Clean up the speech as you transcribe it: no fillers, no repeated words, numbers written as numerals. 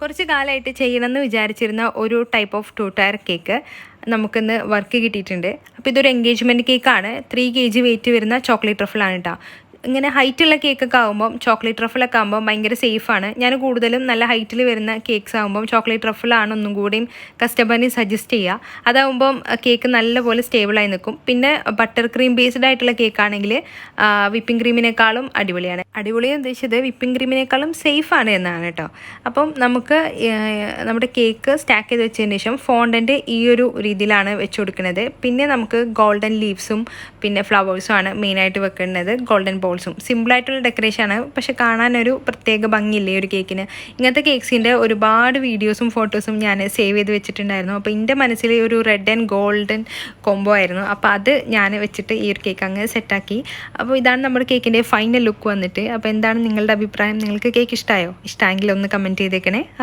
കുറച്ച് കാലമായിട്ട് ചെയ്യണമെന്ന് വിചാരിച്ചിരുന്ന ഒരു ടൈപ്പ് ഓഫ് 2 ടയർ കേക്ക് നമുക്കിന്ന് വർക്ക് കിട്ടിയിട്ടുണ്ട്. അപ്പോൾ ഇതൊരു എൻഗേജ്മെൻറ്റ് കേക്കാണ്. 3 kg വെയിറ്റ് വരുന്ന ചോക്ലേറ്റ് ട്രഫിളാണ് കേട്ടോ. ഇങ്ങനെ ഹൈറ്റുള്ള കേക്കൊക്കെ ആകുമ്പം ചോക്ലേറ്റ് ട്രഫിളൊക്കെ ആകുമ്പോൾ ഭയങ്കര സേഫാണ്. ഞാൻ കൂടുതലും നല്ല ഹൈറ്റിൽ വരുന്ന കേക്ക്സ് ആകുമ്പം ചോക്ലേറ്റ് ട്രഫിളാണ് ഒന്നും കൂടിയും കസ്റ്റമറിന് സജസ്റ്റ് ചെയ്യുക. അതാകുമ്പം കേക്ക് നല്ലപോലെ സ്റ്റേബിളായി നിൽക്കും. പിന്നെ ബട്ടർ ക്രീം ബേസ്ഡ് ആയിട്ടുള്ള കേക്കാണെങ്കിൽ വിപ്പിംഗ് ക്രീമിനേക്കാളും അടിപൊളിയാണ്. അടിപൊളി ഉദ്ദേശിച്ചത് വിപ്പിംഗ് ക്രീമിനേക്കാളും സേഫാണ് എന്നാണ് കേട്ടോ. അപ്പം നമുക്ക് നമ്മുടെ കേക്ക് സ്റ്റാക്ക് ചെയ്ത് വെച്ചതിന് ശേഷം ഫോണ്ടൻറ്റ് ഈ ഒരു രീതിയിലാണ് വെച്ച് കൊടുക്കുന്നത്. പിന്നെ നമുക്ക് ഗോൾഡൻ ലീവ്സും പിന്നെ ഫ്ലവേഴ്സും ആണ് മെയിനായിട്ട് വെക്കുന്നത്. ഗോൾഡൻ ബോൾസും സിമ്പിളായിട്ടുള്ള ഡെക്കറേഷനാണ്, പക്ഷെ കാണാനൊരു പ്രത്യേക ഭംഗിയില്ലേ ഒരു കേക്കിന്. ഇങ്ങനത്തെ കേക്ക്സിൻ്റെ ഒരുപാട് വീഡിയോസും ഫോട്ടോസും ഞാൻ സേവ് ചെയ്ത് വെച്ചിട്ടുണ്ടായിരുന്നു. അപ്പോൾ എൻ്റെ മനസ്സിൽ ഒരു റെഡ് ആൻഡ് ഗോൾഡൻ കോംബോ ആയിരുന്നു. അപ്പോൾ അത് ഞാൻ വെച്ചിട്ട് ഈ ഒരു കേക്ക് അങ്ങ് സെറ്റാക്കി. അപ്പോൾ ഇതാണ് നമ്മുടെ കേക്കിൻ്റെ ഫൈനൽ ലുക്ക് വന്നിട്ട്. അപ്പോൾ എന്താണ് നിങ്ങളുടെ അഭിപ്രായം? നിങ്ങൾക്ക് കേക്ക് ഇഷ്ടമായോ? ഇഷ്ടമെങ്കിൽ ഒന്ന് കമൻറ്റ് ചെയ്തേക്കണേ.